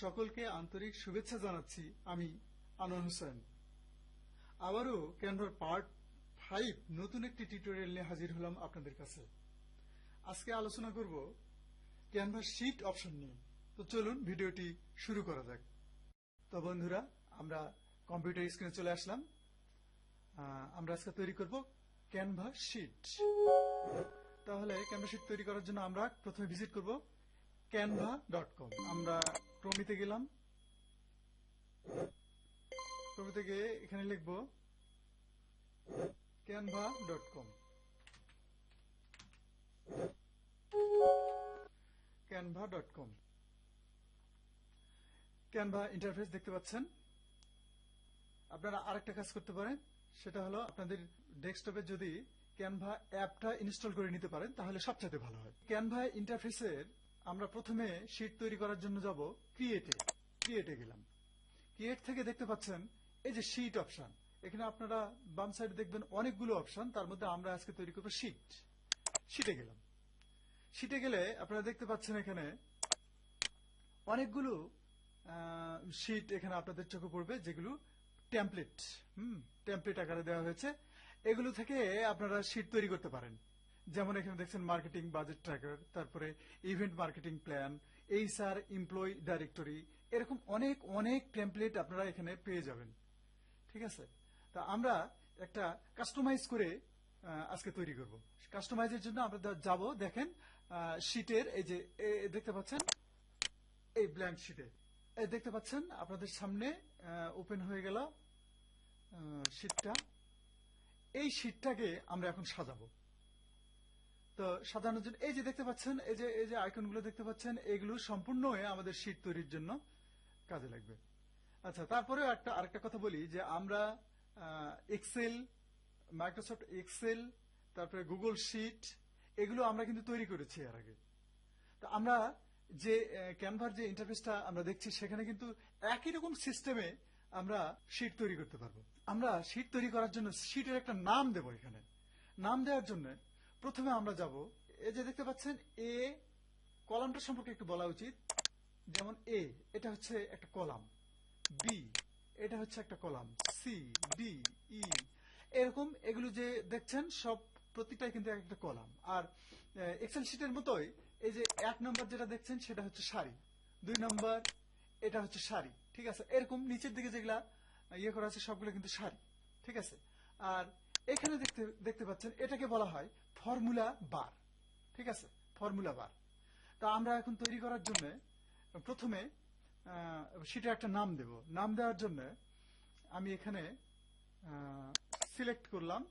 সকলকে আন্তরিক শুভেচ্ছা জানাচ্ছি। আমি আনোয়ার হোসেন। আবারও ক্যানভার পার্ট 5 নতুন একটি টিউটোরিয়াল নিয়ে হাজির হলাম আপনাদের কাছে। আজকে আলোচনা করব ক্যানভার শীট অপশন নিয়ে। তো চলুন ভিডিওটি শুরু করা যাক। তো বন্ধুরা, আমরা কম্পিউটার স্ক্রিনে চলে আসলাম। আমরা আজকে তৈরি করব ক্যানভা শীট। তাহলে ক্যানভা শীট তৈরি করার জন্য আমরা প্রথমে ভিজিট করব canva.com। আমরা ক্রমিতে গেলাম। ক্রমিতে গিয়ে এখানে লিখব canva.com। canva.com ক্যানভা ইন্টারফেস দেখতে পাচ্ছেন। আপনারা আরেকটা কাজ করতে পারেন, সেটা হলো আপনাদের ডেস্কটপে যদি ক্যানভা অ্যাপটা ইনস্টল করে নিতে পারেন তাহলে সবচেয়ে ভালো হয়। ক্যানভা ইন্টারফেসের আমরা প্রথমে শীট তৈরি করার জন্য যাব ক্রিয়েটে গেলাম। ক্রিয়েট থেকে দেখতে পাচ্ছেন এই যে শীট অপশন। এখানে আপনারা বাম সাইডে দেখবেন অনেকগুলো অপশন, তার মধ্যে আমরা আজকে তৈরি করব শীটে গেলাম। শীটে গেলে আপনারা দেখতে পাচ্ছেন এখানে অনেকগুলো শীট এখানে আপনাদের চোখে পড়বে, যেগুলো টেমপ্লেট আকারে দেওয়া হয়েছে। এগুলো থেকে আপনারা শীট তৈরি করতে পারেন। যেমন এখানে দেখছেন মার্কেটিং বাজেট ট্র্যাকার, তারপরে event marketing plan, HR employee directory, এরকম অনেক অনেক টেমপ্লেট আপনারা এখানে পেয়ে যাবেন। ঠিক আছে, তা আমরা একটা কাস্টমাইজ করে আজকে তৈরি করব। কাস্টমাইজের জন্য আমরা যাব, দেখেন শীটের এই যে দেখতে পাচ্ছেন, এই ব্ল্যাঙ্ক শীটে দেখতে পাচ্ছেন আপনাদের সামনে ওপেন হয়ে গেল শীটটা। এই শীটটাকে আমরা এখন সাজাবো। তো সাজানোর জন্য এই যে দেখতে পাচ্ছেন, এই যে আইকনগুলো দেখতে পাচ্ছেন, এগুলো সম্পূর্ণ আমাদের শীট তৈরির জন্য কাজে লাগবে। আচ্ছা, তারপরে আরেকটা কথা বলি যে আমরা এক্সেল, মাইক্রোসফট এক্সেল, তারপরে গুগল শীট, এগুলো আমরা কিন্তু তৈরি করেছি এর আগে। তো আমরা যে ক্যানভার যে ইন্টারফেসটা আমরা দেখছি, সেখানে কিন্তু একই রকম সিস্টেমে আমরা শীট তৈরি করতে পারবো। আমরা শীট তৈরি করার জন্য শীটের একটা নাম দেব। এখানে নাম দেওয়ার জন্য প্রথমে আমরা যাব, এই যে দেখতে পাচ্ছেন এ, কলামটা সম্পর্কে একটু বলা উচিত। যেমন এ, এটা হচ্ছে একটা কলাম, বি, এটা হচ্ছে একটা কলাম, সি, ডি, ই, এরকম এগুলো যে দেখছেন সব প্রতিটাই কিন্তু একটা কলাম। আর এক্সেল শিটের মতোই এই যে 1 নম্বর যেটা দেখছেন সেটা হচ্ছে সারি, 2 নম্বর এটা হচ্ছে সারি। ঠিক আছে, এরকম নিচের দিকে যেগুলা ইয়ে করা আছে সবগুলো কিন্তু সারি। ঠিক আছে, আর এখানে দেখতে পাচ্ছেন এটাকে বলা হয় ফর্মুলা বার। ঠিক আছে, ফর্মুলা বার। তা আমরা এখন তৈরি করার জন্য প্রথমে সেটা একটা নাম দেব। নাম দেওয়ার জন্য আমি এখানে সিলেক্ট করলাম।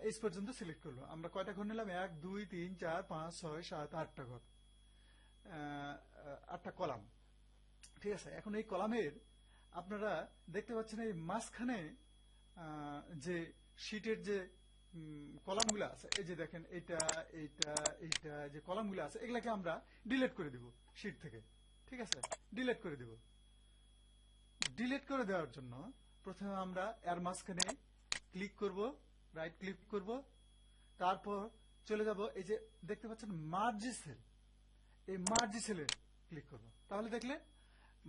এই পর্যন্ত সিলেক্ট করলাম। আমরা কয়টা ঘর নিলাম? 1 2 3 4 5 6 7 8টা ঘর, 8টা কলাম। ঠিক আছে, এখন এই কলামের আপনারা দেখতে পাচ্ছেন এই মাঝখানে যে শীটের যে কলামগুলো আছে, এই যে দেখেন এইটা এইটা এইটা যে কলামগুলো আছে, এগুলাকে আমরা ডিলিট করে দিব শীট থেকে। ঠিক আছে, ডিলিট করে দিব। ডিলিট করে দেওয়ার জন্য প্রথমে আমরা এর মাঝখানে ক্লিক করব, রাইট ক্লিক করব, তারপর চলে যাব এই যে দেখতে পাচ্ছেন মার্জি সেল, এই মার্জি সেলে ক্লিক করব। তাহলে দেখলে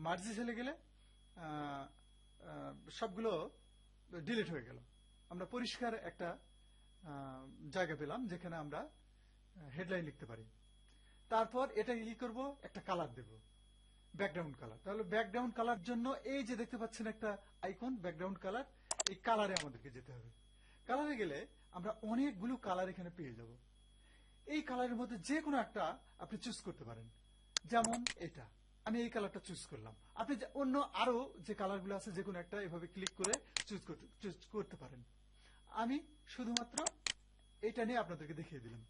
মার্জি সেলে গেলে সবগুলো ডিলিট হয়ে গেল। আমরা পরিষ্কার একটা জায়গা পেলাম যেখানে আমরা হেডলাইন লিখতে পারি। তারপর এটাকে কি করব, একটা কালার দেব, ব্যাকগ্রাউন্ড কালার। তাহলে ব্যাকগ্রাউন্ড কালার জন্য এই যে দেখতে পাচ্ছেন একটা আইকন ব্যাকগ্রাউন্ড কালার, এই কালারে আমাদেরকে যেতে হবে। কালারে গেলে আমরা অনেকগুলো কালার এখানে পেয়ে যাব। এই কালারের মধ্যে যে কোনো একটা আপনি চুজ করতে পারেন। যেমন এটা, আমি এই কালারটা চুজ করলাম। আপনি অন্য আরো যে কালারগুলো আছে যে কোনো একটা এভাবে ক্লিক করে চুজ করতে পারেন। আমি শুধুমাত্র এটা নিয়ে আপনাদেরকে দেখিয়ে দিলাম।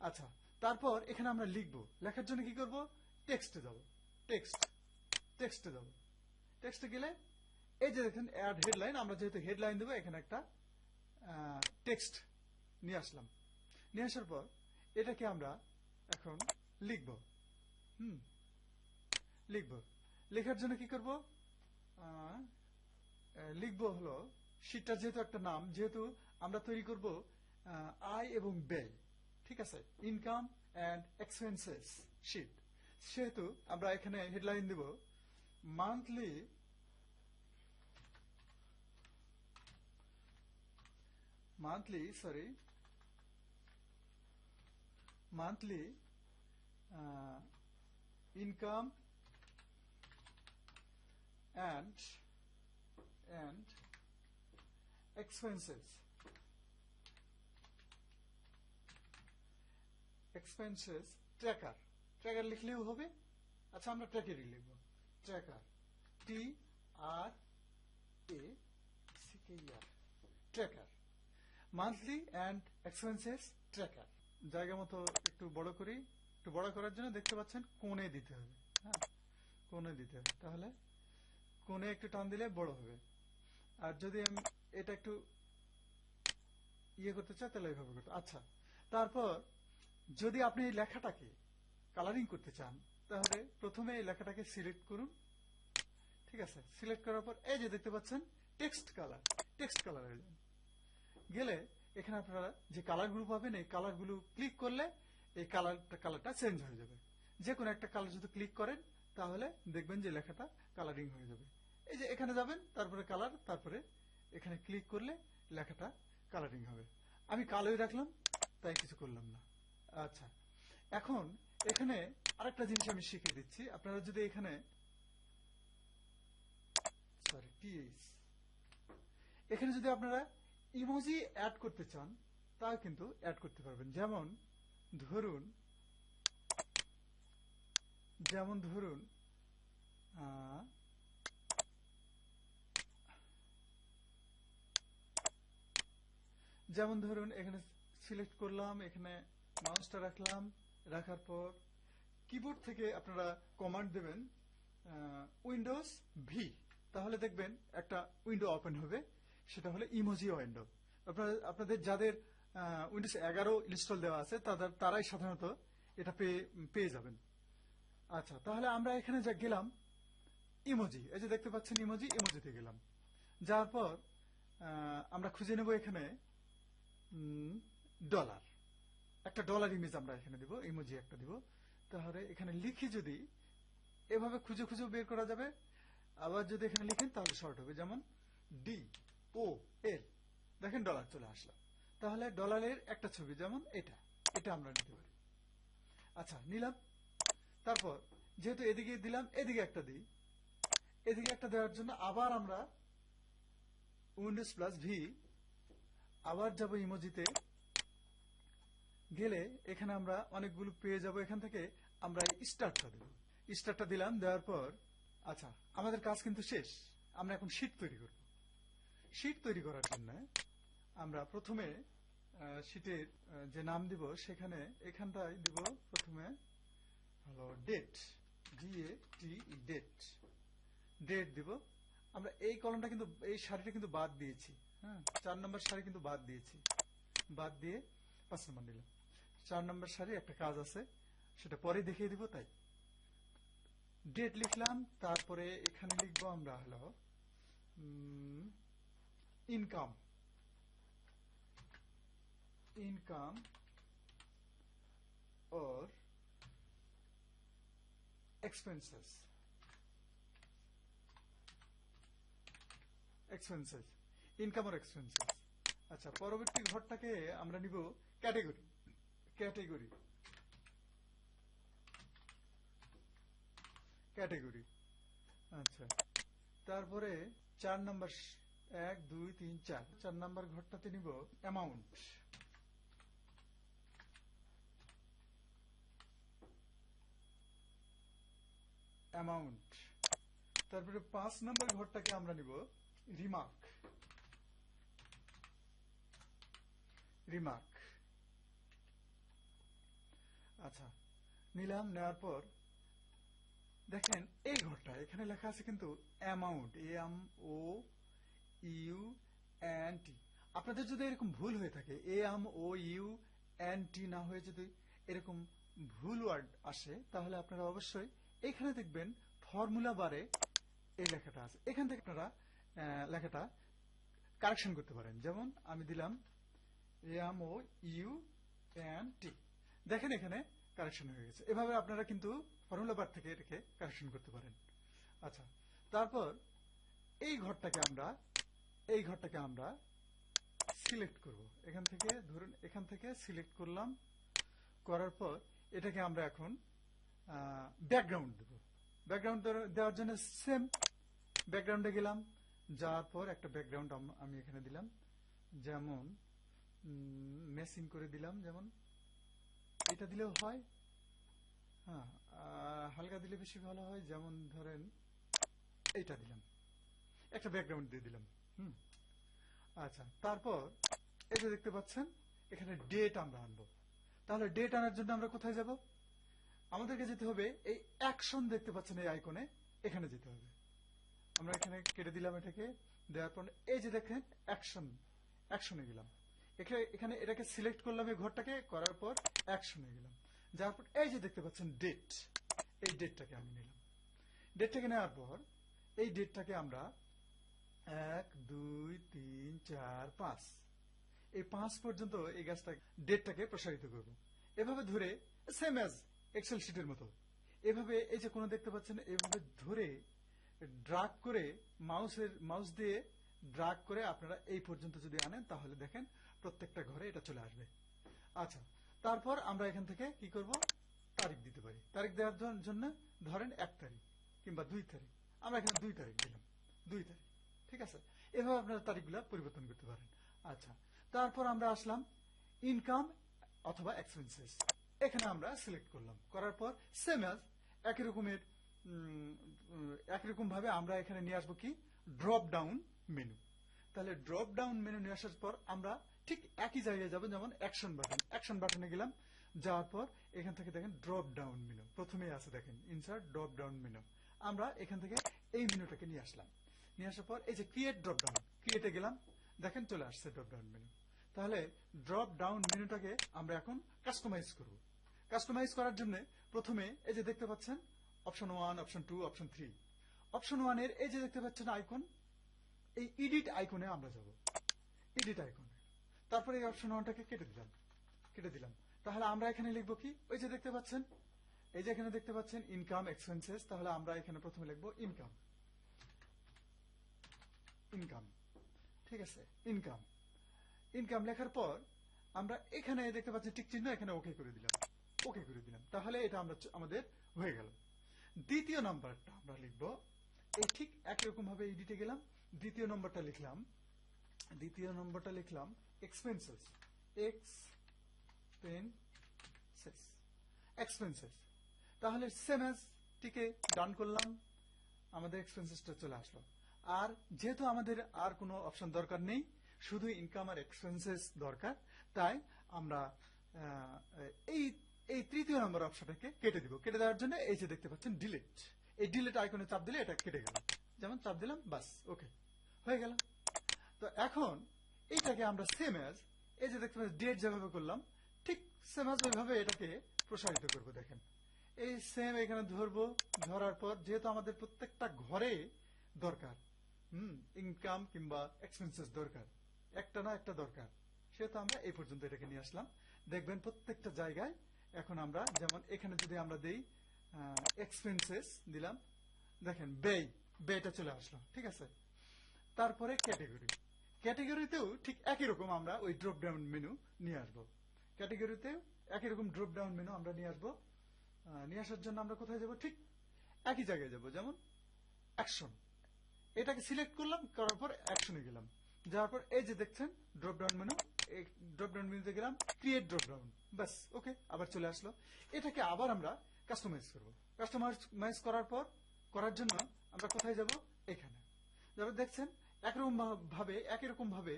আচ্ছা, তারপর এখানে আমরা লিখব। লেখার জন্য কি করব, টেক্সটে যাব। টেক্সটে যাব। টেক্সটে গেলে এই যে দেখেন অ্যাড হেডলাইন, আমরা যেহেতু হেডলাইন দেবো এখানে একটা টেক্সট নিয়ে আসলাম। নিয়ে আসার পর এটাকে আমরা এখন লিখব। লেখার জন্য কি করব, লিখব হলো শীটটা যেহেতু একটা নাম, যেহেতু আমরা তৈরি করব আয় এবং ব্যয়। ঠিক আছে, ইনকাম অ্যান্ড এক্সপেন্সেস শিট। সেহেতু আমরা এখানে হেডলাইন দিব monthly income and expenses tracker লিখলেও হবে। আচ্ছা, আমরা ট্র্যাকারই লিখব, tracker, TRACKER, tracker, monthly and expenses tracker. জায়গা মতো একটু বড় করি। একটু বড় করার জন্য দেখতে পাচ্ছেন কোণে দিতে হবে। হ্যাঁ, কোণে দিতে হবে, তাহলে কোণে একটু টান দিলে বড় হবে। আর যদি আমি এটা একটু ইয়ে করতে চাই তাহলে এইভাবে করতে। আচ্ছা, তারপর যদি আপনি এই লেখাটাকে কালারিং করতে চান তাহলে প্রথমে এই লেখাটাকে সিলেক্ট করুন। ঠিক আছে, সিলেক্ট করার পর এই যে দেখতে পাচ্ছেন টেক্সট কালার গেলে এখানে আপনারা যে কালারগুলো পাবেন এই কালারগুলো ক্লিক করলে এই কালারটা চেঞ্জ হয়ে যাবে। যে কোনো একটা কালার যদি ক্লিক করেন তাহলে দেখবেন যে লেখাটা কালারিং হয়ে যাবে। এই যে এখানে যাবেন, তারপরে কালার, তারপরে এখানে ক্লিক করলে লেখাটা কালারিং হবে। আমি কালোই রাখলাম, তাই কিছু করলাম না। আচ্ছা, এখন এখানে আরেকটা জিনিস আমি শিখিয়ে দিচ্ছি। আপনারা যদি এখানে এখানে যদি আপনারা ইমোজি অ্যাড করতে চান তাও কিন্তু অ্যাড করতে পারবেন। যেমন ধরুন এখানে সিলেক্ট করলাম, এখানে মাউসটা রাখলাম, রাখার পর কিবোর্ড থেকে আপনারা কমান্ড দেবেন উইন্ডোজ ভি, তাহলে দেখবেন একটা উইন্ডো ওপেন হবে, সেটা হলো ইমোজি উইন্ডো। আপনাদের যাদের উইন্ডোজ 11 ইনস্টল দেওয়া আছে তারাই সাধারণত এটা পেয়ে যাবেন। আচ্ছা, তাহলে আমরা এখানে যা গেলাম ইমোজি, এই যে দেখতে পাচ্ছেন ইমোজিতে গেলাম। যাওয়ার পর আমরা খুঁজে নেব এখানে ডলার, একটা ডলার ইমেজ আমরা এখানে দিব, ইমোজি একটা দিব। তাহলে এখানে লিখি, যদি এভাবে খুঁজে বের করা যাবে। আবার যদি এখানে লিখেন তাহলে শর্ট হবে, যেমন DOL, দেখেন ডলার চলে আসলো। তাহলে ডলারের একটা ছবি, যেমন এটা আমরা নিতে পারি। আচ্ছা, নিলাম। তারপর যেহেতু এদিকে দিলাম, এদিকে একটা দিই। এদিকে একটা দেওয়ার জন্য আবার আমরা উইন্ডোজ প্লাস ভি, আবার যাব ইমোজিতে, গেলে এখানে আমরা অনেকগুলো পেয়ে যাব। এখান থেকে আমরা স্টারটা দেব, স্টারটা দিলাম। দেওয়ার পর আচ্ছা, আমাদের কাজ কিন্তু শেষ। আমরা এখন শীট তৈরি করব। শীট তৈরি করার জন্য আমরা প্রথমে শীটের যে নাম দিব সেখানে এখানটায় দিব প্রথমে হলো ডেট, ডেট দিব। আমরা এই কলমটা কিন্তু, এই সারিটা কিন্তু বাদ দিয়েছি। হ্যাঁ, 4 নম্বর সারি কিন্তু বাদ দিয়েছি। বাদ দিয়ে 5 নম্বর নিলাম। 4 নম্বর সারি একটা কাজ আছে, সেটা পরে দেখিয়ে দিব। তাই ডেট লিখলাম। তারপরে এখানে লিখবো আমরা হলো income or expenses, income or expenses। আচ্ছা, পরবর্তী ঘরটাকে আমরা নিব ক্যাটেগরি। আচ্ছা, তারপরে 4 নম্বর, 1 2 3 4 নম্বর ঘরটাতে নিব অ্যামাউন্ট। তারপরে 5 নম্বর ঘরটাকে আমরা নিব রিমার্ক। আচ্ছা, নিলাম। নেওয়ার পর দেখেন এই ঘরটা, এখানে লেখা আছে কিন্তু অ্যামাউন্ট, AMOUNT। আপনাদের যদি এরকম ভুল হয়ে থাকে, AMOUNT না হয়ে যদি এরকম ভুল ওয়ার্ড আসে, তাহলে আপনারা অবশ্যই এখানে দেখবেন ফর্মুলা বারে এই লেখাটা আছে, এখান থেকে আপনারা লেখাটা কারেকশন করতে পারেন। যেমন আমি দিলাম AMOUNT, দেখেন এখানে কারেকশন হয়ে গেছে। এভাবে আপনারা কিন্তু ফর্মুলা বার থেকে এটাকে কারেকশন করতে পারেন। আচ্ছা, তারপর এই ঘরটাকে আমরা সিলেক্ট করব। এখান থেকে ধরুন এখান থেকে সিলেক্ট করলাম, করার পর এটাকে আমরা এখন ব্যাকগ্রাউন্ড দেব। ব্যাকগ্রাউন্ড দেওয়ার জন্য সেম ব্যাকগ্রাউন্ডে গেলাম, যাওয়ার পর একটা ব্যাকগ্রাউন্ড আমি এখানে দিলাম, যেমন মেসিং করে দিলাম, যেমন এটা দিলেও হয়, হ্যাঁ হালকা দিলে বেশি ভালো হয়, যেমন ধরেন এইটা দিলাম, একটা ব্যাকগ্রাউন্ড দিয়ে দিলাম। আচ্ছা, তারপর এই যে দেখতে পাচ্ছেন এখানে ডেট আমরা আনবো। তাহলে ডেট আনার জন্য আমরা কোথায় যাব? আমাদেরকে যেতে হবে এই অ্যাকশন দেখতে পাচ্ছেন এই আইকনে, এখানে যেতে হবে। আমরা এখানে কেটে দিলাম এটাকে, দেওয়ার পর এই যে দেখেন অ্যাকশনে গেলাম, এখানে এটাকে সিলেক্ট করলাম এই ঘরটাকে, করার পর অ্যাকশনে গেলাম, যাওয়ার পর এই যে দেখতে পাচ্ছেন ডেট, এই ডেটটাকে আমি নিলাম। ডেটটাকে নেওয়ার পর এই ডেটটাকে আমরা 1 2 3 4 5 এই 5 পর্যন্ত এই গাছটা ডেটটাকে প্রসারিত করব। এভাবে ধরে সেম অ্যাজ এক্সেল শিটের মতো এভাবে এই যে কোনো দেখতে পাচ্ছেন, এভাবে ধরে ড্রাগ করে মাউস দিয়ে ড্রাগ করে আপনারা এই পর্যন্ত যদি আনেন তাহলে দেখেন প্রত্যেকটা ঘরে এটা চলে আসবে। আচ্ছা, তারপর আমরা এখান থেকে কি করব? তারিখ দিতে পারি। তারিখ দেওয়ার জন্য ধরেন 1 তারিখ কিংবা 2 তারিখ, আমরা এখানে 2 তারিখ দিলাম, 2 তারিখ, ঠিক আছে। এভাবে আপনারা তারিখগুলো পরিবর্তন করতে পারেন। আচ্ছা, তারপর আমরা আসলাম ইনকাম অথবা এক্সপেন্সেস, এখানে আমরা সিলেক্ট করলাম, করার পর সেম অ্যাজ একই রকম ভাবে আমরা এখানে নিয়ে আসবো কি ড্রপ ডাউন মেনু। তাহলে ড্রপ ডাউন মেনু নিয়ে আসার পর আমরা ঠিক একই জায়গায় যাব, যেমন অ্যাকশন বাটনে গেলাম, যাওয়ার পর এখান থেকে দেখেন ড্রপ ডাউন মেনু প্রথমেই আছে, দেখেন ইনসার্ট ড্রপ ডাউন মেনু। আমরা এখান থেকে এই মেনুটাকে নিয়ে আসলাম, নিয়ে আসার পর এই যে ক্রিয়েট ড্রপ ডাউন, ক্রিয়েটে গেলাম, দেখেন চলে আসছে ড্রপ ডাউন মেনু। তাহলে ড্রপ ডাউন মেনুটাকে আমরা এখন কাস্টমাইজ করব। কাস্টমাইজ করার জন্য প্রথমে এই যে দেখতে পাচ্ছেন অপশন 1, অপশন 2, অপশন 3। অপশন 1 এর এই যে দেখতে পাচ্ছেন আইকন, এই এডিট আইকনে আমরা যাব, এডিট আইকনে। তারপরে এই অপশন 1টাকে কেটে দিলাম। তাহলে আমরা এখানে লিখবো কি, ওই যে দেখতে পাচ্ছেন, এই যে এখানে দেখতে পাচ্ছেন ইনকাম এক্সপেন্সেস, তাহলে আমরা এখানে প্রথমে লিখবো ইনকাম, ঠিক আছে, ইনকাম লেখার পর আমরা এখানে দেখতে পাচ্ছি টিক চিহ্ন, এখানে ওকে করে দিলাম, তাহলে এটা আমাদের হয়ে গেল। দ্বিতীয় নাম্বারটা আমরা লিখবো এই ঠিক একই রকম ভাবে এডিটে গেলাম, দ্বিতীয় নম্বরটা লিখলাম এক্সপেন্সেস, তাহলে সেম অ্যাজ টিকে ডান করলাম, আমাদের এক্সপেন্সেসটা চলে আসলো। আর যেহেতু আমাদের আর কোনো অপশন দরকার নেই, শুধু ইনকাম আর এক্সপেন্সেস দরকার, তাই আমরা এই তৃতীয় নম্বর অপশনটাকে কেটে দিব। কেটে দেওয়ার জন্য এই যে দেখতে পাচ্ছেন ডিলিট, এই ডিলিট আইকনে চাপ দিলে এটা কেটে গেল, যেমন চাপ দিলাম, বাস ওকে হয়ে গেল। তো এখন এইটাকে আমরা সেম অ্যাজ এই যে দেখতে পাচ্ছেন ডেট যেভাবে করলাম, ঠিক সেম অ্যাজ ওইভাবে এটাকে প্রসারিত করব। দেখেন এই সেম এখানে ধরবো, ধরার পর যেহেতু আমাদের প্রত্যেকটা ঘরে দরকার ইনকাম কিংবা এক্সপেন্সেস দরকার, একটা না একটা দরকার, সেহেতু আমরা এই পর্যন্ত এটাকে নিয়ে আসলাম। দেখবেন প্রত্যেকটা জায়গায় এখন আমরা, যেমন এখানে যদি আমরা দেই এক্সপেন্সেস দিলাম, দেখেন ব্যয়টা চলে আসলো, ঠিক আছে। তারপরে ক্যাটেগরিতেও ঠিক একই রকম আমরা ওই ড্রপ ডাউন মেনু নিয়ে আসবো, ক্যাটেগরিতেও একই রকম ড্রপ ডাউন মেনু আমরা নিয়ে আসবো। নিয়ে আসার জন্য আমরা কোথায় যাব? ঠিক একই জায়গায় যাব, যেমন অ্যাকশন, এটাকে সিলেক্ট করলাম, করার পর অ্যাকশনে গেলাম, যাওয়ার পর এই যে দেখছেন ড্রপ ডাউন মেনু, এই ড্রপ ডাউন মেনুতে গেলাম, ক্রিয়েট ড্রপ ডাউন, বাস ওকে আবার চলে আসলো। এটাকে আবার আমরা কাস্টমাইজ করব। কাস্টমাইজ করার জন্য আমরা কোথায় যাব? এখানে যারা দেখছেন একই রকম ভাবে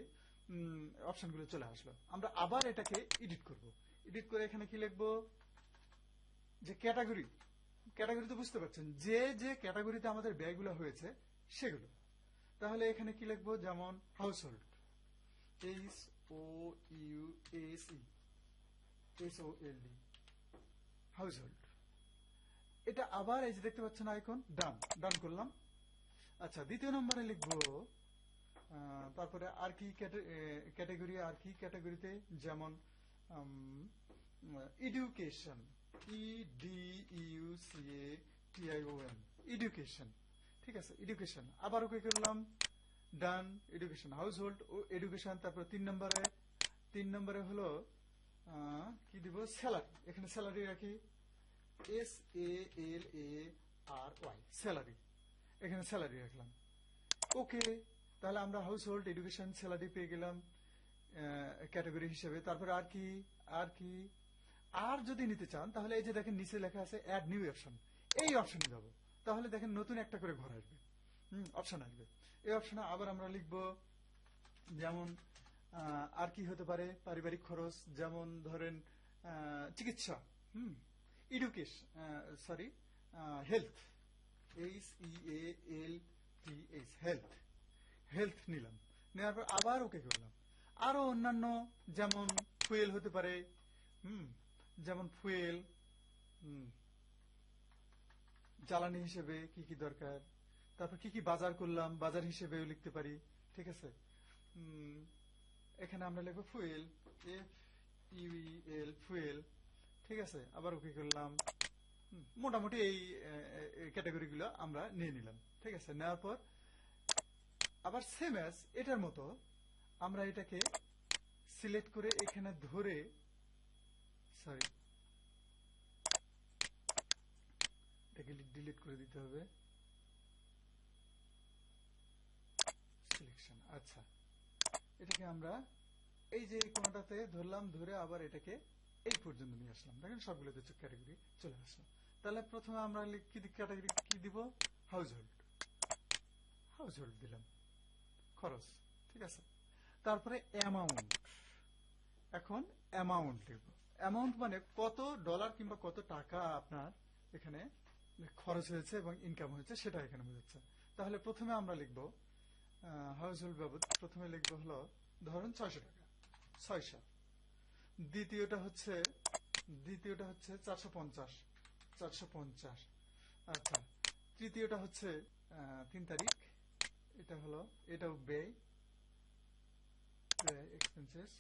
অপশনগুলো চলে আসলো। আমরা আবার এটাকে এডিট করব। এডিট করে এখানে কি লিখবো? যে ক্যাটাগরি তো বুঝতে পারছেন, যে ক্যাটাগরিতে আমাদের ব্যয়গুলো হয়েছে সেগুলো। তাহলে এখানে কি লিখবো? যেমন হাউসহোল্ড, HOUSEHOLD, হাউসহোল্ড। এটা আবার এই যে দেখতে পাচ্ছেন আইকন, ডান করলাম। আচ্ছা, দ্বিতীয় নম্বরে লিখবো তারপরে আর কি ক্যাটাগরিতে, যেমন এডুকেশন, EDUCATION, এডুকেশন। ঠিক আছে, এডুকেশন। আবার ওকে করলাম, ডান, এডুকেশন, হাউস হোল্ড ও এডুকেশন। তারপরে 3 নম্বরে হলো কি দিব, স্যালারি। এখানে স্যালারি রাখি, SALARY, স্যালারি। এখানে স্যালারি রাখলাম, ওকে। তাহলে আমরা হাউস হোল্ড, এডুকেশন, স্যালারি পেয়ে গেলাম ক্যাটাগরি হিসেবে। তারপরে আর কি, আর কি, আর যদি নিতে চান তাহলে এই যে দেখেন নিচে লেখা আছে অ্যাড নিউ অপশন, এই অপশনে যাব। তাহলে দেখেন নতুন একটা করে ঘর আসবে, অপশন আসবে। এই অপশনে আবার আমরা লিখব, যেমন আর কি হতে পারে, পারিবারিক খরচ, যেমন ধরেন চিকিৎসা, education, sorry, health, HEALTH, health, health নিলাম। নেওয়ার পর আবার ওকে করলাম। আরো অন্যান্য যেমন ফুয়েল হতে পারে, যেমন ফুয়েল, জ্বালানি হিসেবে কি কি দরকার, তারপর কি কি বাজার করলাম, বাজার হিসেবেও লিখতে পারি। ঠিক আছে, এখানে আমরা লিখবো ফুয়েল, FUEL, ফুয়েল। ঠিক আছে, আবার ওকে করলাম। মোটামুটি এই ক্যাটাগরি গুলো আমরা নিয়ে নিলাম। ঠিক আছে, নেওয়ার পর আবার সেম অ্যাজ এটার মতো আমরা এটাকে সিলেক্ট করে এখানে ধরে, সরি, এটাকে ডিলিট করে দিতে হবে, সিলেকশন। আচ্ছা, এটাকে আমরা এই যে কোনটাতে ধরলাম, ধরে আবার এটাকে এই পর্যন্ত নিয়ে আসলাম। দেখেন সবগুলোতে ক্যাটাগরি চলে আসলো। তাহলে প্রথমে আমরা কি ক্যাটাগরি কি দিব, হাউস হোল্ড, হাউস হোল্ড দিলাম, খরচ। ঠিক আছে, তারপরে অ্যামাউন্ট। এখন অ্যামাউন্ট লিখব। অ্যামাউন্ট মানে কত ডলার কিংবা কত টাকা আপনার এখানে খরচ হয়েছে এবং ইনকাম হয়েছে সেটা এখানে বোঝাচ্ছে। তাহলে প্রথমে আমরা লিখব হাউস হোল্ড বাবদ, প্রথমে লিখব হলো ধরুন 600 টাকা, 600। দ্বিতীয়টা হচ্ছে 450, 450। আচ্ছা, তৃতীয়টা হচ্ছে 3 তারিখ, এটা হলো, এটাও ব্যয়, এক্সপেন্সেস।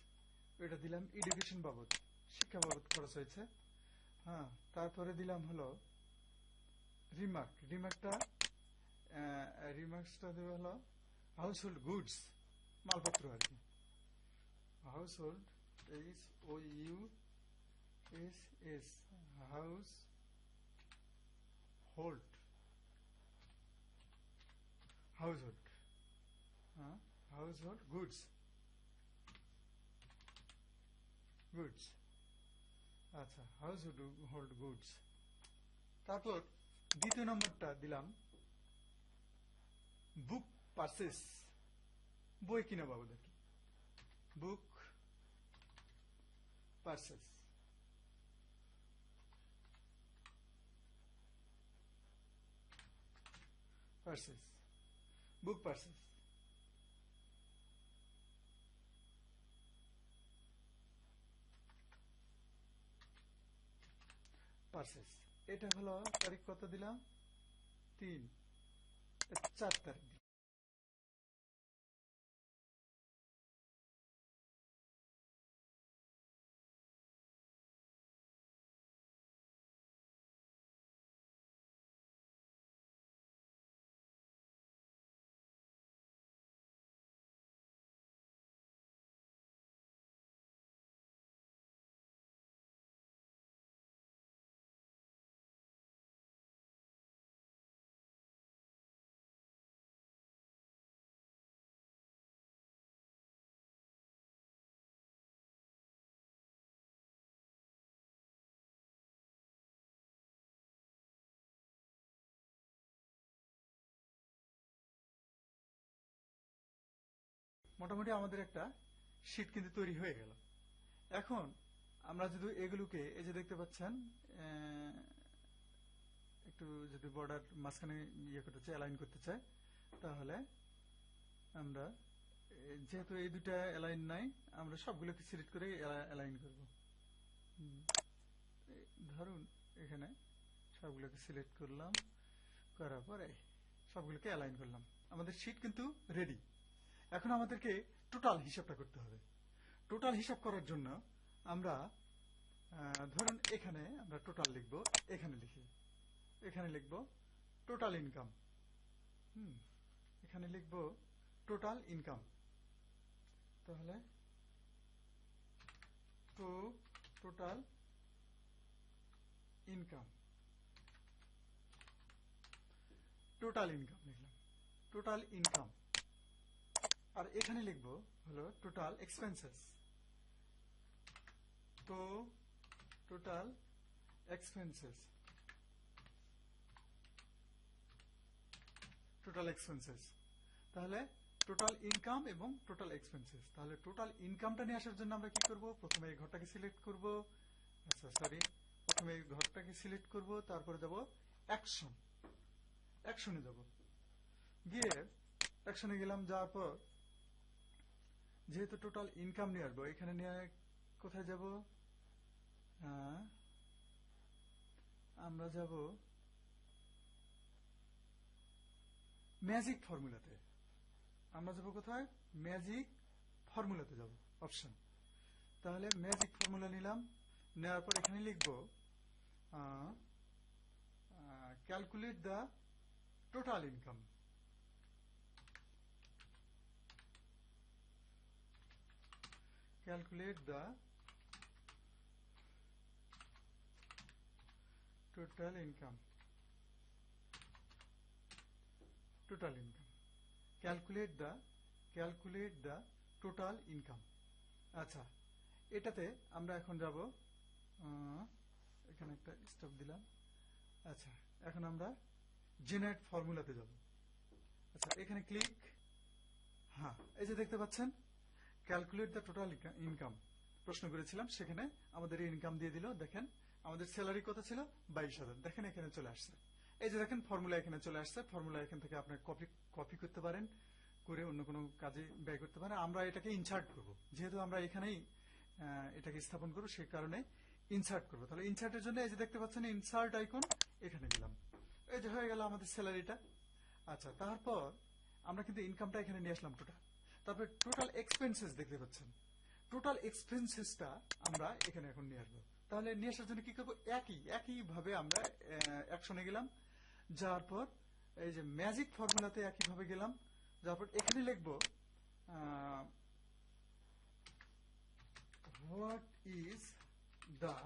এটা দিলাম এডুকেশন বাবদ, শিক্ষা বাবদ খরচ হয়েছে। হ্যাঁ, তারপরে দিলাম হলো রিমার্ক, রিমার্কসটা দেবে হলো হাউস হোল্ড গুডস, মালপত্র আর কি। House hold, HOUSE, house hold, house hold, হ্যাঁ, হাউস হোল্ড গুডস, গুডস। আচ্ছা, হাউস হোল্ড গুডস। তারপর দ্বিতীয় নম্বরটা দিলাম বুক পারচেস, বই কিনা বাবদ আর কি, বুক পারচেস। বুক পারচেস। পারচেস, এটা হলো তারিখ কত দিলাম, 3, 4 তারিখ। মোটামুটি আমাদের একটা শীট কিন্তু তৈরি হয়ে গেল। এখন আমরা যদি এগুলোকে, এই যে দেখতে পাচ্ছেন, একটু যদি বর্ডার মাঝখানে ইয়ে করতে চাই, অ্যালাইন করতে চাই, তাহলে আমরা যেহেতু এই দুটা অ্যালাইন নাই, আমরা সবগুলোকে সিলেক্ট করে অ্যালাইন করব। ধরুন এখানে সবগুলোকে সিলেক্ট করলাম, করার পরে সবগুলোকে অ্যালাইন করলাম। আমাদের শীট কিন্তু রেডি। এখন আমাদেরকে টোটাল হিসাবটা করতে হবে। টোটাল হিসাব করার জন্য আমরা ধরুন এখানে আমরা টোটাল লিখব, এখানে লিখি, এখানে লিখব টোটাল ইনকাম। এখানে লিখব টোটাল ইনকাম। তাহলে টোটাল ইনকাম, টোটাল ইনকাম লিখলাম, টোটাল ইনকাম। আর এখানে লিখব হলো টোটাল এক্সপেন্সেস, তো টোটাল এক্সপেন্সেস, টোটাল এক্সপেন্সেস। তাহলে টোটাল ইনকাম এবং টোটাল এক্সপেন্সেস। তাহলে টোটাল ইনকামটা নিয়ে আসার জন্য আমরা কি করব, প্রথমে এই ঘরটাকে সিলেক্ট করব, আচ্ছা সরি, প্রথমে এই ঘরটাকে সিলেক্ট করব, তারপরে যাব অ্যাকশন, অ্যাকশনে যাব, গিয়ে অ্যাকশনে গেলাম, যাওয়ার পর যেহেতু টোটাল ইনকাম নিয়ে আসবো, এখানে নিয়ে কোথায় যাব, আমরা যাব ম্যাজিক ফর্মুলাতে, আমরা যাব কোথায়, ম্যাজিক ফর্মুলাতে যাব, অপশন। তাহলে ম্যাজিক ফর্মুলা নিলাম, নেওয়ার পর এখানে লিখব calculate the total income, calculate the total income, total income, calculate the total income। আচ্ছা, এটাতে আমরা এখন যাব, এখানে একটা স্টপ দিলাম। আচ্ছা, এখন আমরা জেনারেট ফর্মুলাতে যাব। আচ্ছা, এখানে ক্লিক, হ্যাঁ, এই যে দেখতে পাচ্ছেন ক্যালকুলেট দ্য টোটাল ইনকাম প্রশ্ন করেছিলাম, সেখানে আমাদের ইনকাম দিয়ে দিল। দেখেন আমাদের স্যালারি কত ছিল, 22,000। দেখেন এখানে চলে আসছে, এই যে দেখেন ফর্মুলা এখানে চলে আসছে। ফর্মুলা এখান থেকে আপনি কপি করতে পারেন, করে অন্য কোনো কাজে ব্যয় করতে পারেন। আমরা এটাকে ইনসার্ট করব, যেহেতু আমরা এখানেই এটাকে স্থাপন করব, সেই কারণে ইনসার্ট করব। তাহলে ইনসার্টের জন্য এই যে দেখতে পাচ্ছেন ইনসার্ট আইকন, এখানে গেলাম, এই যে হয়ে গেল আমাদের স্যালারিটা। আচ্ছা, তারপর আমরা কিন্তু ইনকামটা এখানে নিয়ে আসলাম টোটাল। তারপরে টোটাল এক্সপেন্সেস দেখতে পাচ্ছেন, টোটাল এক্সপেন্সেসটা আমরা এখানে এখন নিয়ে আসবো। তাহলে নিয়ে আসার জন্য কি করবো, একইভাবে আমরা অ্যাকশনে গেলাম, যাওয়ার পর এই যে ম্যাজিক ফর্মুলাতে একইভাবে গেলাম, যাওয়ার পর এখানে লিখবো what is the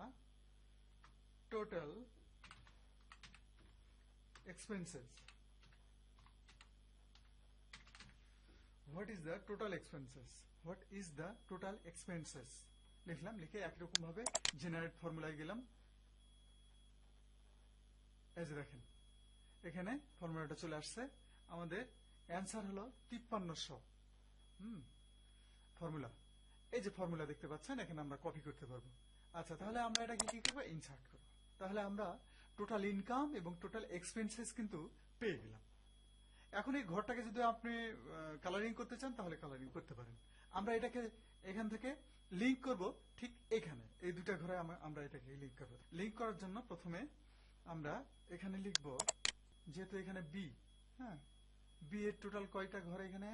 total expenses, what is the total expenses, what is the total expenses লিখলাম, লিখে একই রকম ভাবে জেনারেট ফর্মুলায় গেলাম। এই যে দেখেন এখানে ফর্মুলাটা চলে আসছে, আমাদের অ্যান্সার হলো 5300 ফর্মুলা। এই যে ফর্মুলা দেখতে পাচ্ছেন, এখানে আমরা কপি করতে পারবো। আচ্ছা, তাহলে আমরা এটাকে কি করবো, ইনসার্ট করবো। তাহলে আমরা টোটাল ইনকাম এবং টোটাল এক্সপেন্সেস কিন্তু পেয়ে গেলাম। এখন এই ঘরটাকে যদি আপনি কালারিং করতে চান, তাহলে কালারিং করতে পারেন। আমরা এটাকে এখান থেকে লিংক করব, ঠিক এখানে এই দুটা ঘরে আমরা এটাকে লিংক করব। লিংক করার জন্য প্রথমে আমরা এখানে লিখব, যেহেতু এখানে বি, হ্যাঁ, বি এর টোটাল কয়টা ঘর এখানে,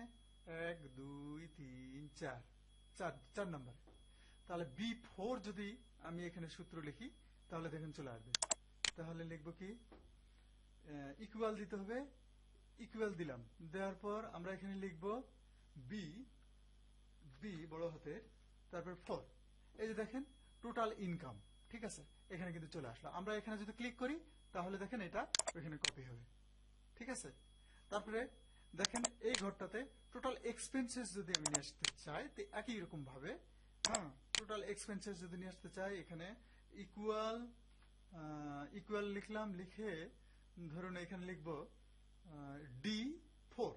1 2 3 4, 4 নাম্বার। তাহলে B4 যদি আমি এখানে সূত্র লিখি, তাহলে দেখেন চলে আসবে। তাহলে লিখব কি, ইকুয়াল দিতে হবে, ইকুয়াল দিলাম, দেওয়ার পর আমরা এখানে লিখব বি, বি বড় হাতের, তারপর 4। এই যে দেখেন টোটাল ইনকাম, ঠিক আছে, এখানে কিন্তু চলে আসলো। আমরা এখানে যদি ক্লিক করি, তাহলে দেখেন এটা ওইখানে কপি হবে, ঠিক আছে। তারপরে দেখেন এই ঘরটাতে টোটাল এক্সপেন্সেস যদি আমি নিয়ে আসতে চাই, তো একই রকম ভাবে, হ্যাঁ, টোটাল এক্সপেন্সেস যদি নিয়ে আসতে চাই, এখানে ইকুয়াল, ইকুয়াল লিখলাম, লিখে ধরুন এখানে লিখব D4,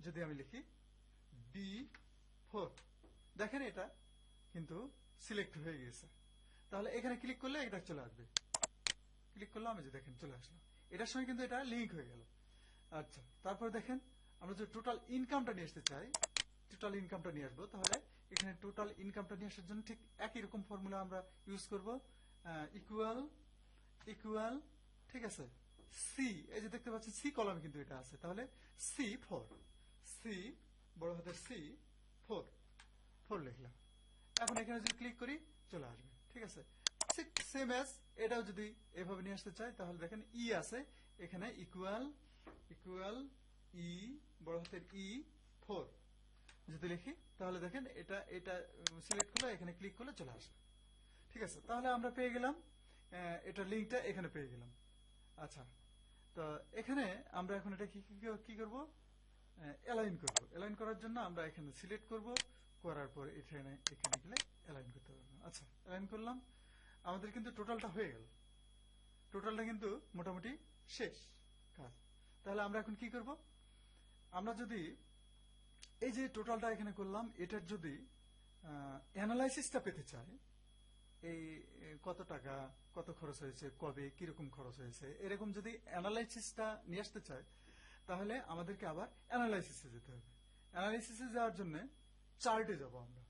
যদি আমি লিখি D4, দেখেন এটা কিন্তু সিলেক্ট হয়ে গেছে। তাহলে এখানে ক্লিক করলে এটা চলে আসবে, ক্লিক করলাম, আমি যে দেখেন চলে আসলো, এটার সঙ্গে কিন্তু এটা লিংক হয়ে গেল। আচ্ছা, তারপর দেখেন আমরা যদি টোটাল ইনকামটা নিয়ে আসতে চাই, টোটাল ইনকামটা নিয়ে আসবো, তাহলে এখানে টোটাল ইনকামটা নিয়ে আসার জন্য ঠিক একই রকম ফর্মুলা আমরা ইউজ করব, ইকুয়াল, ইকুয়াল, ঠিক আছে, সি, এই যে দেখতে পাচ্ছেন সি কলামে কিন্তু এটা আছে। তাহলে C4, সি বড় হাতের C4 লিখলাম। এখন এখানে যদি ক্লিক করি চলে আসবে, ঠিক আছে। সেম এজ এটাও যদি এভাবে নিয়ে আসতে চাই তাহলে দেখেন ই আছে এখানে ইকুয়াল ই বড় হাতের ই 4 যদি লিখি তাহলে দেখেন এটা এটা সিলেক্ট করলে এখানে ক্লিক করলে চলে আসবে। ঠিক আছে, তাহলে আমরা পেয়ে গেলাম এটা লিঙ্কটা এখানে পেয়ে গেলাম। আচ্ছা, তো এখানে আমরা এখন এটা কি করব, অ্যালাইন করব। অ্যালাইন করার জন্য আমরা এখানে সিলেক্ট করব, করার পর এখানে গেলে অ্যালাইন করতে পারবো। আচ্ছা, অ্যালাইন করলাম, আমাদের কিন্তু টোটালটা হয়ে গেল, টোটালটা কিন্তু মোটামুটি শেষ কাজ। তাহলে আমরা এখন কি করব, আমরা যদি এই যে টোটালটা এখানে করলাম এটার যদি অ্যানালাইসিসটা পেতে চাই, এই কত টাকা কত খরচ হয়েছে, কবে কিরকম খরচ হয়েছে, এরকম যদি অ্যানালাইসিসটা নিয়ে আসতে চাই তাহলে আমাদেরকে আবার অ্যানালাইসিসে যেতে হবে। অ্যানালাইসিসে যাওয়ার জন্য চার্টে যাব আমরা,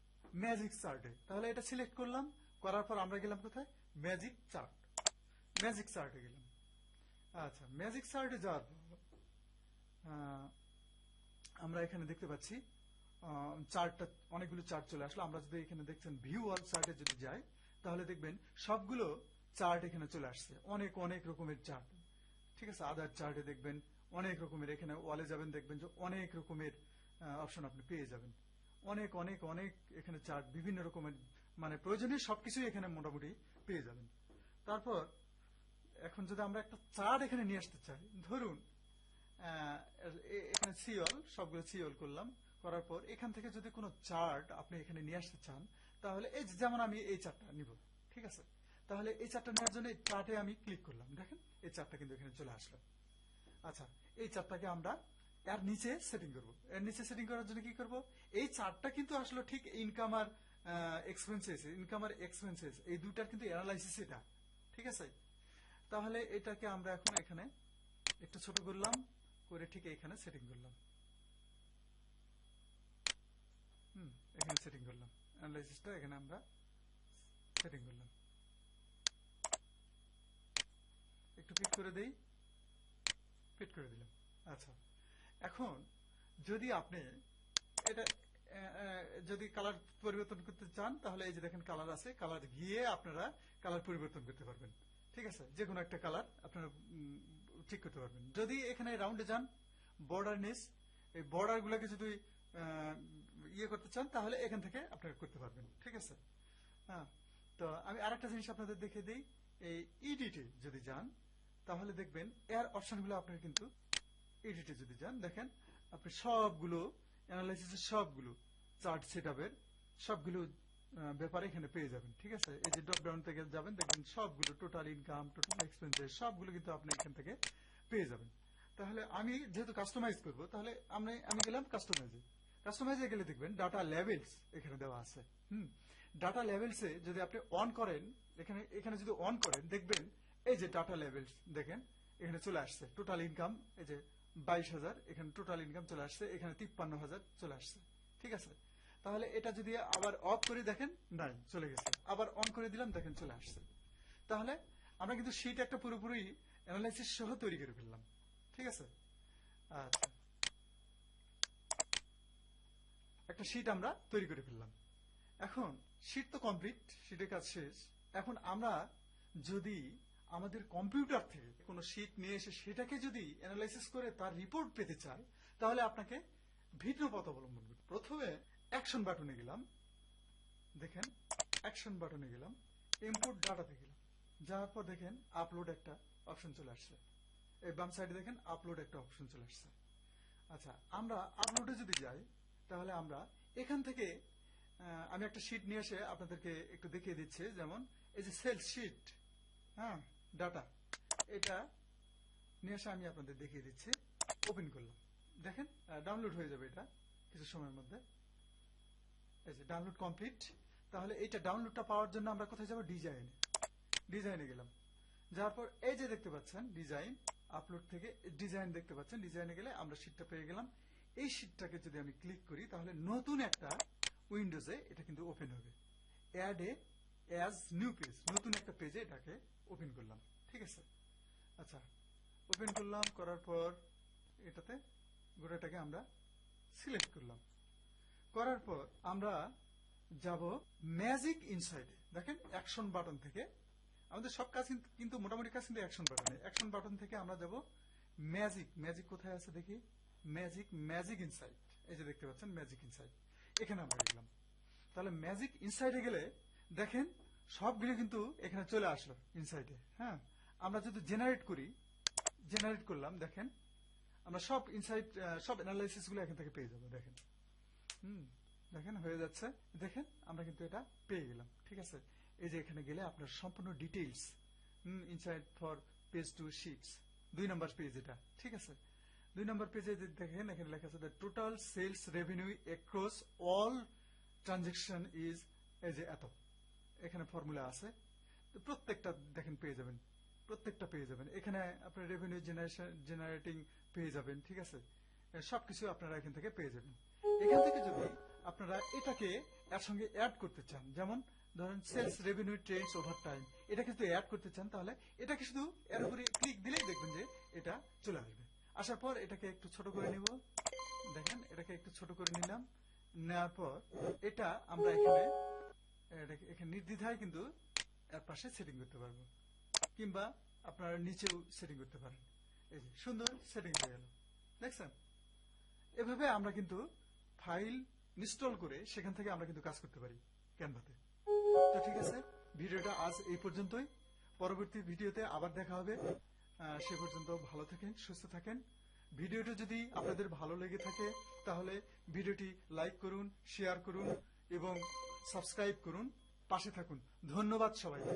ম্যাজিক চার্টে। তাহলে এটা সিলেক্ট করলাম, করার পর আমরা গেলাম কোথায়, ম্যাজিক চার্ট, ম্যাজিক চার্টে গেলাম। আচ্ছা, ম্যাজিক চার্টে যাওয়ার পর আমরা এখানে দেখতে পাচ্ছি চার্টটা, অনেকগুলো চার্ট চলে আসলো। আমরা যদি এখানে দেখছেন ভিউ অল চার্টে যদি যাই তাহলে দেখবেন সবগুলো চার্ট এখানে চলে আসছে, অনেক অনেক রকমের চার্ট। ঠিক আছে, আদার চার্টে দেখবেন অনেক রকমের, এখানে ওয়ালে যাবেন দেখবেন যে অনেক রকমের অপশন আপনি পেয়ে যাবেন, অনেক অনেক অনেক এখানে চার্ট, বিভিন্ন রকমের, মানে প্রয়োজনীয় সবকিছুই এখানে মোটামুটি পেয়ে যাবেন। তারপর এখন যদি আমরা একটা চার্ট এখানে নিয়ে আসতে চাই, ধরুন এখানে সিওল, সবগুলো সিওল করলাম, করার পর এখান থেকে যদি কোনো চার্ট আপনি এখানে নিয়ে আসতে চান তাহলে এই যেমন আমি এই চার্টটা নিব। ঠিক আছে, তাহলে এই চার্টটা নেওয়ার জন্য এই চার্টে আমি ক্লিক করলাম, দেখেন এই চার্টটা কিন্তু এখানে চলে আসলো। আচ্ছা, এই চার্টটাকে আমরা এর নিচে সেটিং করব। এর নিচে সেটিং করার জন্য কি করব, এই চার্টটা কিন্তু আসলে ঠিক ইনকাম আর এক্সপেন্সেস এই দুটার কিন্তু অ্যানালাইসিস এটা। ঠিক আছে, তাহলে এটাকে আমরা এখন এখানে একটু ছোট করলাম, করে ঠিক এখানে সেটিং করলাম। এখানে সেটিং করলাম, অ্যানালাইসিসটা এখানে আমরা সেটিং করলাম। একটু ফিট করে দেই, ফিট করে দিলাম। আচ্ছা, এখন যদি আপনি এটা যদি কালার পরিবর্তন করতে চান তাহলে এই যে দেখেন কালার আছে, কালার গিয়ে আপনারা কালার পরিবর্তন করতে পারবেন। ঠিক আছে, যে কোনো একটা কালার আপনারা ঠিক করতে পারবেন। যদি এখানে রাউন্ডে যান, বর্ডার নিস, এই বর্ডার গুলোকে যদি ইয়ে করতে চান তাহলে এখান থেকে আপনারা করতে পারবেন। ঠিক আছে, হ্যাঁ। তো আমি আরেকটা জিনিস আপনাদের দেখে দিই, এই ইডিটে যদি যান তাহলে দেখবেন এর অপশনগুলো আপনার কিন্তু এডিটে যদি যান দেখেন আপনি সবগুলো অ্যানালাইসিসের সবগুলো চার্ট সেটআপের সবগুলো ব্যাপারে এখানে পেয়ে যাবেন। ঠিক আছে, এই যে ড্রপ ডাউন থেকে যাবেন দেখবেন সবগুলো টোটাল ইনকাম, টোটাল এক্সপেন্সেস সবগুলো কিন্তু আপনি এখান থেকে পেয়ে যাবেন। তাহলে আমি যেহেতু কাস্টমাইজ করব তাহলে আমি গেলাম কাস্টমাইজে। কাস্টমাইজে গেলে দেখবেন ডাটা লেভেলস এখানে দেওয়া আছে। ডাটা লেভেলসে যদি আপনি অন করেন, এখানে যদি অন করেন দেখবেন এই যে ডাটা লেভেলস দেখেন এখানে চলে আসছে, টোটাল ইনকাম এই যে 22,000, এখানে টোটাল ইনকাম চলে আসছে, এখানে 53,000 চলে আসছে। ঠিক আছে, তাহলে এটা যদি আবার অফ করে দেখেন নাই চলে গেছে, আবার অন করে দিলাম দেখেন চলে আসছে। তাহলে আমরা কিন্তু শীট একটা পুরোপুরি অ্যানালাইসিস সহ তৈরি করে ফেললাম। ঠিক আছে, আচ্ছা, একটা শীট আমরা তৈরি করে ফেললাম। এখন শীট তো কমপ্লিট, শীটের কাজ শেষ। এখন আমরা যদি আমাদের কম্পিউটার থেকে কোনো শীট নিয়ে এসে সেটাকে যদি অ্যানালাইসিস করে তার রিপোর্ট পেতে চাই তাহলে আপনাকে ভিন্ন পথ অবলম্বন করতে। প্রথমে অ্যাকশন বাটনে গেলাম, দেখেন অ্যাকশন বাটনে গেলাম, ইনপুট ডাটাতে গেলাম, যাওয়ার পর দেখেন আপলোড একটা অপশন চলে আসছে, এই বাম সাইডে দেখেন আপলোড একটা অপশন চলে আসছে। আচ্ছা, আমরা আপলোডে যদি যাই তাহলে আমরা এখান থেকে আমি একটা শীট নিয়ে এসে আপনাদেরকে একটু দেখিয়ে দিচ্ছি, যেমন এই যে সেলস শীট, হ্যাঁ, ডাটা, এটা নিয়ে এসে আমি আপনাদের দেখিয়ে দিচ্ছি। ওপেন করলাম, দেখেন ডাউনলোড হয়ে যাবে এটা কিছু সময়ের মধ্যে। এই যে ডাউনলোড কমপ্লিট। তাহলে এইটা ডাউনলোডটা পাওয়ার জন্য আমরা কোথায় যাব, ডিজাইনে গেলাম, যাওয়ার পর এই যে দেখতে পাচ্ছেন ডিজাইন, আপলোড থেকে ডিজাইন দেখতে পাচ্ছেন, ডিজাইনে গেলে আমরা শীটটা পেয়ে গেলাম। এই শীটটাকে যদি আমি ক্লিক করি তাহলে নতুন একটা উইন্ডোজে এটা কিন্তু ওপেন হবে, add a as new page, নতুন একটা পেজে এটাকে ওপেন করলাম। ঠিক আছে, আচ্ছা, ওপেন করলাম, করার পর এটাতে গোটাটাকে আমরা সিলেক্ট করলাম, করার পর আমরা যাব ম্যাজিক ইনসাইডে। দেখেন অ্যাকশন বাটন থেকে আমাদের সব কাজ কিন্তু মোটামুটি কাজ কিন্তু অ্যাকশন বাটনে। অ্যাকশন বাটন থেকে আমরা যাব ম্যাজিক। ম্যাজিক কোথায় আছে দেখি, ম্যাজিক ইনসাইট। এই যে দেখতে পাচ্ছেন ম্যাজিক ইনসাইট, এখানে আমরা গেলাম। তাহলে ম্যাজিক ইনসাইটে গেলে দেখেন সবগুলো কিন্তু এখানে চলে আসলো ইনসাইটে। হ্যাঁ, আমরা যদি জেনারেট করি, জেনারেট করলাম, দেখেন আমরা সব ইনসাইট সব অ্যানালাইসিস গুলো এখান থেকে পেয়ে যাবো। দেখেন দেখেন হয়ে যাচ্ছে। দেখেন আমরা কিন্তু এটা পেয়ে গেলাম। ঠিক আছে, এই যে এখানে গেলে আপনার সম্পূর্ণ details insight for page 2 shits 2 number page এটা। ঠিক আছে, 2 নম্বর পেজে দেখেন এখানে লেখা আছে total sales revenue across all transaction is, এই যে এত এখানে ফর্মুলা আছে, তো প্রত্যেকটা দেখেন পেয়ে যাবেন, প্রত্যেকটা পেয়ে যাবেন। এখানে আপনার রেভিনিউ জেনারেটিং পেয়ে যাবেন। ঠিক আছে, সবকিছু আপনারা এখান থেকে পেয়ে যাবেন। এখান থেকে যদি আপনারা এটাকে এর সঙ্গে অ্যাড করতে চান, যেমন ধরেন sales revenue trends over time, এটাকে যদি অ্যাড করতে চান তাহলে এটাকে শুধু এর উপরে ক্লিক দিলেই দেখবেন যে এটা চলে আসবে। আসার পর এটাকে একটু ছোট করে নিব। দেখেন এটাকে একটু ছোট করে নিলাম, নেওয়ার পর এটা আমরা এখানে নির্দ্বিধায় কিন্তু এর পাশে সেটিং করতে পারবো, কিংবা আপনারা নিচেও সেটিং করতে পারেন। এই যে সুন্দর সেটিং হয়ে গেল, দেখছেন? এভাবে আমরা কিন্তু ফাইল ইনস্টল করে সেখান থেকে আমরা কিন্তু কাজ করতে পারি ক্যানভাতে। তো ঠিক আছে, ভিডিওটা আজ এই পর্যন্তই। পরবর্তী ভিডিওতে আবার দেখা হবে। সে পর্যন্ত ভালো থাকেন, সুস্থ থাকেন। ভিডিওটা যদি আপনাদের ভালো লেগে থাকে তাহলে ভিডিওটি লাইক করুন, শেয়ার করুন এবং সাবস্ক্রাইব করুন। পাশে থাকুন। ধন্যবাদ সবাইকে।